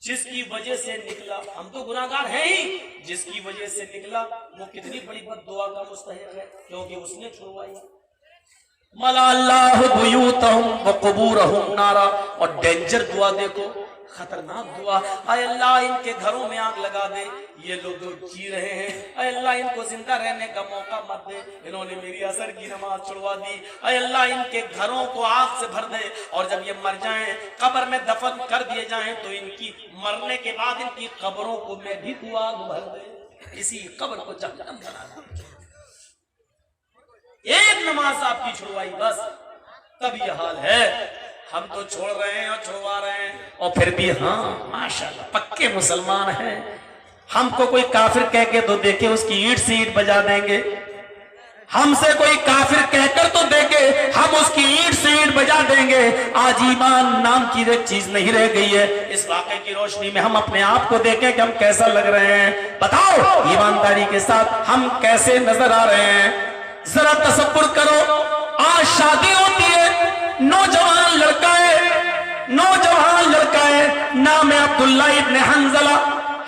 Speaker 1: جس کی وجہ سے نکلا, ہم تو گناہگار ہیں ہی, جس کی وجہ سے نکلا وہ کتنی بڑی بد دعا کا مستحق ہے, کیونکہ اس نے چھڑوائی. ملا اللہ بیوتہم وقبورہم نارا, اور ڈینجر دعا دیکھو, خطرناک دعا. اے اللہ ان کے گھروں میں آگ لگا دے, یہ لوگ جو جی رہے ہیں اے اللہ ان کو زندہ رہنے کا موقع مت دے, انہوں نے میری عصر کی نماز چھڑوا دی, اے اللہ ان کے گھروں کو آگ سے بھر دے, اور جب یہ مر جائیں قبر میں دفن کر دیے جائیں تو ان کی مرنے کے بعد ان کی قبروں کو میں بھی تو آگ بھر دے, اسی قبر کو جہنم بنا دے. ایک نماز آپ کی چھڑوائی بس, تب یہ حال ہے. ہم تو چھوڑ رہے ہیں اور چھوڑوا رہے ہیں, اور پھر بھی ہاں ماشاءاللہ پکے مسلمان ہیں. ہم کو کوئی کافر کہہ کے تو دیکھے, اس کی اینٹ سے اینٹ بجا دیں گے. ہم سے کوئی کافر کہہ کر تو دیکھے, ہم اس کی اینٹ سے اینٹ بجا دیں گے. آج ایمان نام کی ایک چیز نہیں رہ گئی ہے. اس واقعے کی روشنی میں ہم اپنے آپ کو دیکھیں کہ ہم کیسا لگ رہے ہیں. بتاؤ ایمانداری کے ساتھ ہم کیسے نظر آ رہے ہیں. ذرا تصور کرو, آج شادی ہوتی ہے, نوجوان لڑکا ہے, نام ہے عبداللہ ابن حنزلہ.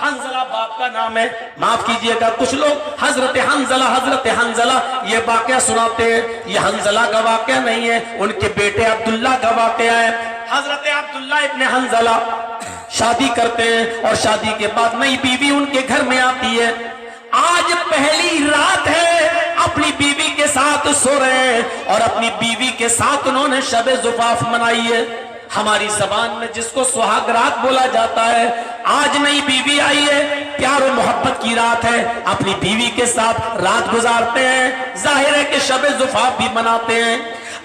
Speaker 1: حنزلہ باپ کا نام ہے, معاف کیجئے گا کچھ لوگ حضرت حنزلہ یہ واقعہ سناتے ہیں. یہ حنزلہ کا واقعہ نہیں ہے, ان کے بیٹے عبداللہ کا واقعہ ہے. حضرت عبداللہ ابن حنزلہ شادی کرتے ہیں, اور شادی کے بعد نئی بیوی ان کے گھر میں آتی ہے. آج پہلی رات ہے, اپنی بیوی کے ساتھ سو رہے ہیں, اور اپنی بیوی کے ساتھ انہوں نے شب زفاف منائی ہے. ہماری زبان میں جس کو سہاگ رات بولا جاتا ہے. آج نئی بیوی آئی ہے, پیار و محبت کی رات ہے, اپنی بیوی کے ساتھ رات گزارتے ہیں. ظاہر ہے کہ شب زفاف بھی مناتے ہیں.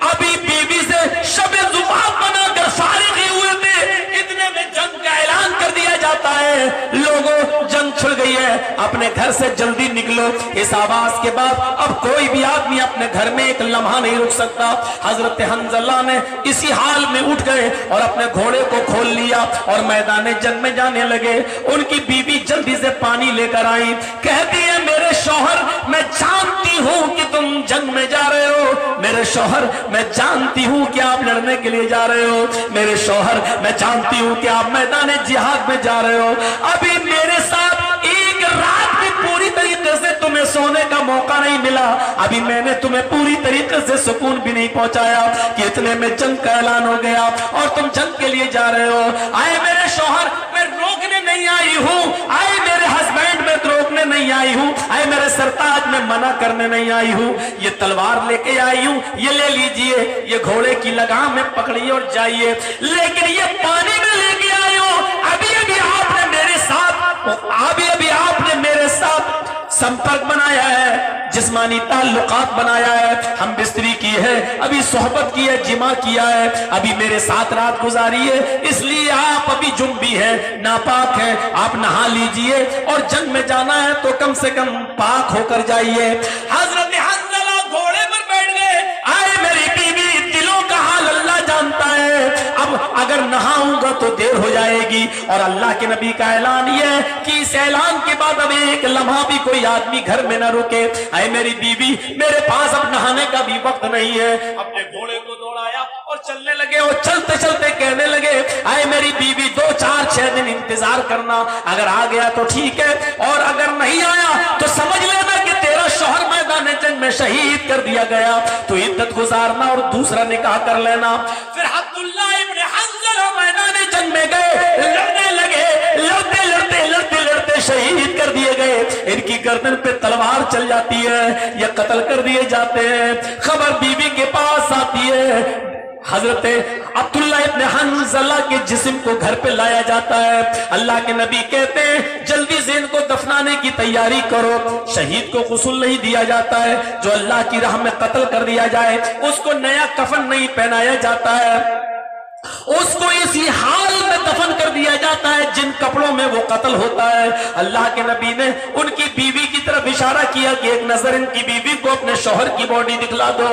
Speaker 1: ابھی بیوی سے شب زفاف منا کر فارغ ہی ہوئے تھے, اتنے میں جنگ کا اعلان کر دیا جاتا ہے. لوگوں جنگ چھڑ گئی ہے, اپنے گھر سے جلدی نکلو. اس آواز کے بعد اب کوئی بھی آدمی اپنے گھر میں ایک لمحہ نہیں رک سکتا. حضرت حنزلہ نے اسی حال میں اٹھ گئے اور اپنے گھوڑے کو کھول لیا اور میدان جنگ میں جانے لگے. ان کی بیوی جلدی سے پانی لے کر آئی, کہتی ہے میرے شوہر میں جانتی ہوں کہ تم جنگ میں جا رہے ہو. میرے شوہر میں جانتی ہوں کہ آپ لڑنے کے لیے جا رہے ہو. میرے شوہر میں جانتی ہوں کہ آپ میدان جہاد میں جا رہے ہو. ابھی میرے ساتھ ایک رات بھی پوری طریقے سے تمہیں سونے کا موقع نہیں ملا. ابھی میں نے تمہیں پوری طریقے سے سکون بھی نہیں پہنچایا کہ اتنے میں جنگ کا اعلان ہو گیا اور تم جنگ کے لیے جا رہے ہو. آئے میرے شوہر میں روکنے نہیں آئی ہوں, آئے میرے ہسبینڈ میں روکنے نہیں آئی ہوں, آئے میرے سرتاج میں منع کرنے نہیں آئی ہوں. یہ تلوار لے کے آئی ہوں, یہ لے لیجئے, یہ گھوڑے کی لگام میں پکڑیے اور جائیے. لیکن یہ پانی میں لے کے آئی ہوں. ابھی آپ نے میرے ساتھ سمپرک بنایا ہے, جسمانی تعلقات بنایا ہے, ہم بستری کی ہے, ابھی صحبت کی ہے, جمع کیا ہے, ابھی میرے ساتھ رات گزاری ہے, اس لیے آپ ابھی جنبی ہیں, ناپاک ہیں. آپ نہا لیجئے, اور جنگ میں جانا ہے تو کم سے کم پاک ہو کر جائیے. حضرت حنزلہ گھوڑے پر بیٹھ گئے. آئے میری بیوی, دلوں کا حال اللہ جانتا ہے, اب اگر نہاؤں گا تو دیر ہو جائے گی. اور اللہ کے نبی کا اعلان یہ ہے کہ اس اعلان کے بعد اب ایک لمحہ بھی کوئی آدمی گھر میں نہ رکے. اے میری بیوی, میرے پاس اب نہانے کا بھی وقت نہیں ہے. اپنے گھوڑے کو دوڑایا اور چلنے لگے, اور چلتے چلتے کہنے لگے اے میری بیوی 2 4 6 دن انتظار کرنا, اگر آ گیا تو ٹھیک ہے, اور اگر نہیں آیا تو سمجھ لینا کہ تیرا شوہر میدان جنگ میں شہید کر دیا گیا. تو عدت گزارنا اور دوسرا نکاح کر لینا. پھر عبداللہ ابن حنزلہ میدان جنگ میں گئے, لڑنے لگے, لڑتے شہید کر دیے گئے. ان کی گردن پہ تلوار چل جاتی ہے, یہ قتل کر دیے جاتے ہیں. خبر بیوی کے پاس آتی ہے. حضرت عبداللہ ابن حنزلہ کے جسم کو گھر پہ لایا جاتا ہے. اللہ کے نبی کہتے ہیں جلدی سے ان کو دفنانے کی تیاری کرو. شہید کو غسل نہیں دیا جاتا ہے, جو اللہ کی راہ میں قتل کر دیا جائے اس کو نیا کفن نہیں پہنایا جاتا ہے, اس کو اسی حال میں دفن کر دیا جاتا ہے جن کپڑوں میں وہ قتل ہوتا ہے. اللہ کے نبی نے ان کی بیوی کی طرف اشارہ کیا کہ ایک نظر ان کی بیوی کو اپنے شوہر کی باڈی دکھلا دو.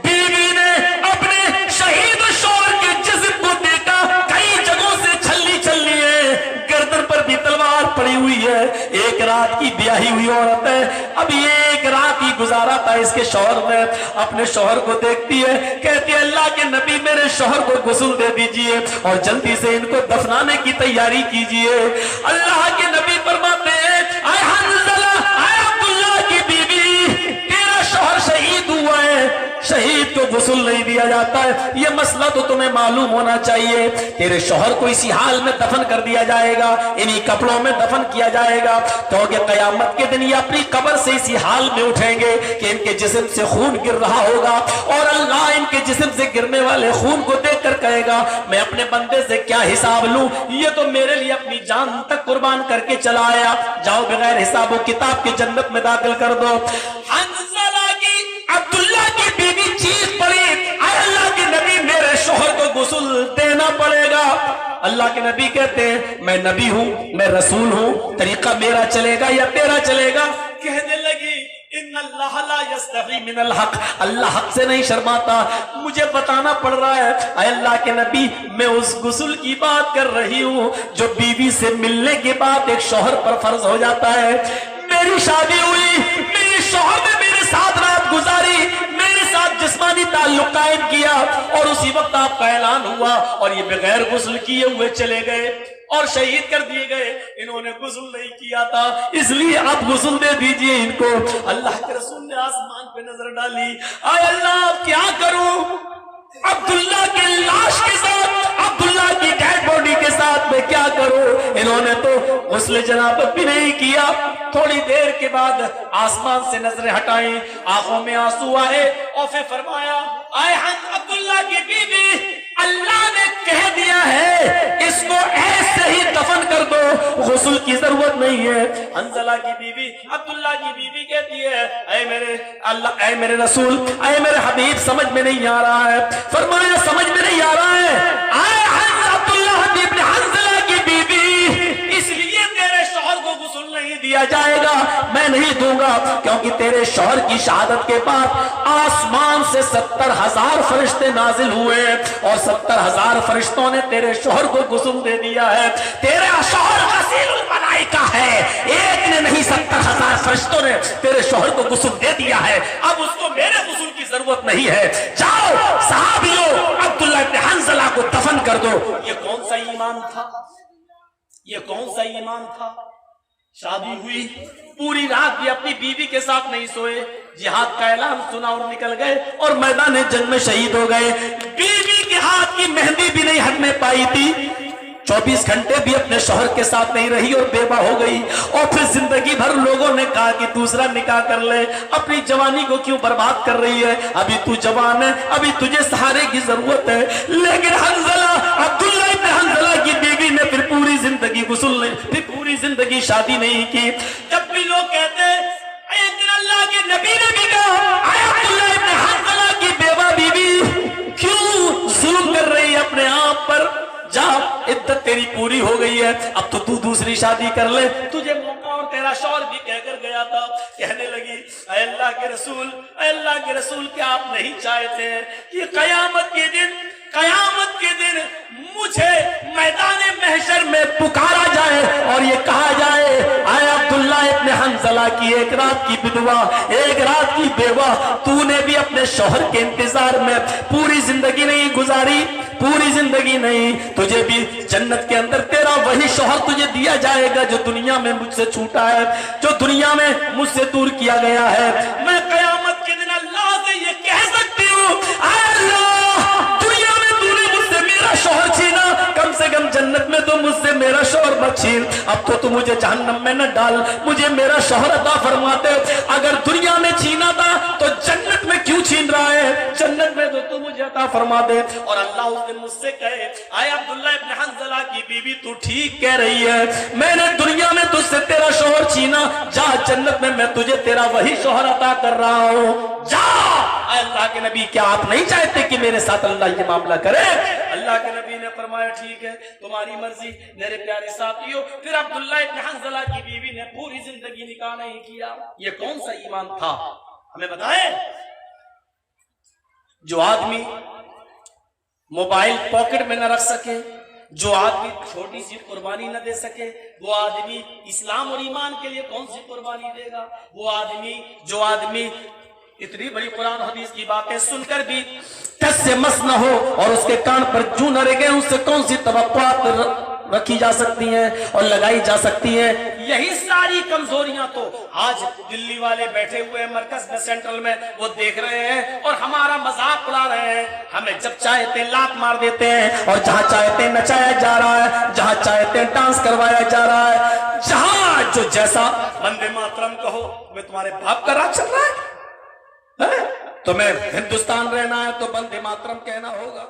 Speaker 1: بیوی نے اپنے شہید شوہر کے جسم کو دیکھا, کئی جگہوں سے چھلی ہے, گردن پر بھی تلوار پڑی ہوئی ہے. ایک رات کی بیاہی ہوئی عورت ہے, اب ایک رات ہی گزارا تھا اس کے شوہر نے. اپنے شوہر کو دیکھتی ہے, کہتی ہے اللہ کے نبی میرے شوہر کو غسل دے دیجئے اور جلدی سے ان کو دفنانے کی تیاری کیجئے. اللہ کے نبی فرماتے ہیں اے حنزلہ, اے عبداللہ کی بیوی, تیرا شوہر شہید ہوا ہے, شہید کو غسل نہیں دیا جاتا ہے. یہ مسئلہ تو تمہیں معلوم ہونا چاہیے. تیرے شوہر کو اسی حال میں دفن کر دیا جائے گا, انہی کپڑوں میں دفن کیا جائے گا, تو کہ قیامت کے دن یہ اپنی قبر سے اسی حال میں اٹھیں گے کہ ان کے جسم سے خون گر رہا ہوگا, اور اللہ ان کے جسم سے گرنے والے خون کو دیکھ کر کہے گا میں اپنے بندے سے کیا حساب لوں, یہ تو میرے لیے اپنی جان تک قربان کر کے چلا آیا, جاؤ بغیر حساب و کتاب کی جنت میں داخل کر دو. حنزلہ کی عبداللہ کی بیوی چیخ پڑی, اے اللہ کے نبی میرے شوہر کو غسل دینا پڑے گا. اللہ کے نبی کہتے ہیں میں نبی ہوں, میں رسول ہوں, طریقہ میرا چلے گا یا تیرا چلے گا؟ کہنے لگی ان اللہ لا یستحی من الحق, اللہ حق سے نہیں شرماتا, مجھے بتانا پڑ رہا ہے. اے اللہ کے نبی میں اس غسل کی بات کر رہی ہوں جو بیوی سے ملنے کے بعد ایک شوہر پر فرض ہو جاتا ہے. میری شادی ہوئی, میرے شوہر نے میرے ساتھ رات گزاری, میرے ساتھ جسمانی تعلق قائم کیا, اور اسی وقت آپ کا اعلان ہوا اور یہ بغیر غسل کیے ہوئے چلے گئے اور شہید کر دیے گئے. انہوں نے غسل نہیں کیا تھا, اس لیے آپ غسل دے دیجئے ان کو. اللہ کے رسول نے آسمان پہ نظر ڈالی, اے اللہ کیا کروں, عبداللہ کی لاش کے ساتھ, عبداللہ کی ڈیڈ باڈی کے ساتھ میں کیا کروں. انہوں نے تو غسل جنابت بھی نہیں کیا. تھوڑی دیر کے بعد آسمان سے نظریں ہٹائیں, آنکھوں میں آنسو آئے, اور پھر فرمایا اے عبداللہ کی بیوی, اللہ نے کہہ دیا ہے اس کو ایسے ہی دفن کر دو, غسل کی ضرورت نہیں ہے. حنزلہ کی بیوی عبداللہ کی بیوی کہتی ہے اے میرے اللہ, اے میرے رسول, اے میرے حبیب, سمجھ میں نہیں آ رہا ہے. فرمایا سمجھ میں نہیں آ رہا ہے, اے عبداللہ ابن حنزلہ کی بیوی, اس لیے تیرے شوہر کو غسل نہیں دیا جائے گا, میں نہیں دوں گا, کیونکہ تیرے شوہر کی شہادت کے بعد آسمان سے 70,000 فرشتے نازل ہوئے, اور 70,000 فرشتوں نے تیرے شوہر کو غسل دے دیا ہے. تیرا شوہر غسیل الملائکہ ہے, ایک نے نہیں 70,000 فرشتوں نے تیرے شوہر کو غسل دے دیا ہے. اب اس کو میرے غسل کی ضرورت نہیں ہے, جاؤ صحابیوں عبداللہ ابن حنزلہ کو دفن کر دو. یہ کون سا ایمان تھا, یہ کون سا ایمان تھا. شادی ہوئی, پوری رات بھی اپنی بیوی کے ساتھ نہیں سوئے, جہاد کا اعلان سنا اور نکل گئے اور میدان جنگ میں شہید ہو گئے. بیوی کے ہاتھ کی مہندی بھی نہیں ہٹنے پائی تھی, 24 گھنٹے بھی اپنے شوہر کے ساتھ نہیں رہی اور بیوہ ہو گئی. اور پھر زندگی بھر لوگوں نے کہا کہ دوسرا نکاح کر لے, اپنی جوانی کو کیوں برباد کر رہی ہے, ابھی تو جوان ہے, ابھی تجھے سہارے کی ضرورت ہے. لیکن حنزلہ, عبداللہ ابن حنزلہ کی بیوی نے پھر پوری زندگی غسل نہیں, پھر پوری زندگی شادی نہیں کی. جب بھی لوگ کہتے ہیں ایک دن اللہ کے نبی نے بھی کہا اے عبداللہ ابن حنزلہ کی بیوہ بیوی کیوں ظلم کر رہی ہے اپنے آپ پر, جا عدت تیری پوری ہو گئی ہے, اب تو دوسری شادی کر لے, تجھے موقع. اور تیرا شوہر بھی کہہ کر گیا تھا, کہنے لگی اے اللہ کے رسول, اے اللہ کے رسول, کیا آپ نہیں چاہتے ہیں کہ قیامت کے دن مجھے میدان محشر میں پکارا جائے اور یہ کہا جائے اے عبداللہ ابن حنزلہ کی ایک رات کی بدوا, ایک رات کی بیوہ, تو نے بھی اپنے شوہر کے انتظار میں پوری زندگی نہیں گزاری, پوری زندگی نہیں, تجھے بھی جنت کے اندر تیرا وہی شوہر تجھے دیا جائے گا جو دنیا میں مجھ سے چھوٹا ہے, جو دنیا میں مجھ سے دور کیا گیا ہے. میں قیامت کے دن اللہ سے یہ کہہ سکتی ہوں اے اللہ, دنیا میں تو نے مجھ سے میرا شوہر چھینا, کم سے کم جنت میں تو مجھ سے میرا شوہر مت چھین. اب تو مجھے جہنم میں نہ ڈال, مجھے میرا شوہر عطا فرماتے. اگر دنیا میں چھینا تھا تو جنت میں کیوں چھین رہا ہے, جنت میں تو مجھے عطا فرما دے. اور اللہ اس دن مجھ سے کہے اے عبداللہ ابن حنزلہ کی بیوی تو ٹھیک کہہ رہی ہے, میں نے دنیا میں تجھ سے تیرا شوہر چھینا, جا جنت میں تجھے تیرا وہی شوہر عطا کر رہا ہوں, جا. اے اللہ کے نبی, کیا آپ نہیں چاہتے کہ میرے ساتھ اللہ یہ معاملہ کرے؟ اللہ کے نبی نے فرمایا ٹھیک ہے, تمہاری مرضی. میرے پیارے ساتھیوں, پھر عبداللہ ابن حنزلہ کی بیوی نے پوری زندگی نکاح نہیں کیا. یہ کون سا ایمان تھا, ہمیں بتائیں. جو آدمی موبائل پاکٹ میں نہ رکھ سکے, जो आदमी छोटी सी कुर्बानी न दे सके वो आदमी इस्लाम और ईमान के लिए कौन सी कुर्बानी देगा? वो आदमी जो आदमी इतनी बड़ी कुरान हदीस की बातें सुनकर भी टस से मस न हो और उसके कान पर जू न रह गए, उससे कौन सी तवक्कुआत रखी जा सकती हैं और लगाई जा सकती हैं? यही सारी कमजोरियां तो आज दिल्ली वाले बैठे हुए हैं मरकज में, सेंट्रल में, वो देख रहे हैं और हमारा मजाक उड़ा रहे हैं। हमें जब चाहते लात मार देते हैं और जहां चाहते नचाया जा रहा है, जहां चाहते डांस करवाया जा रहा है, जहां जो जैसा वंदे मातरम कहो, मैं तुम्हारे बाप का राज चल रहा है? तुम्हें हिंदुस्तान रहना है तो वंदे मातरम कहना होगा।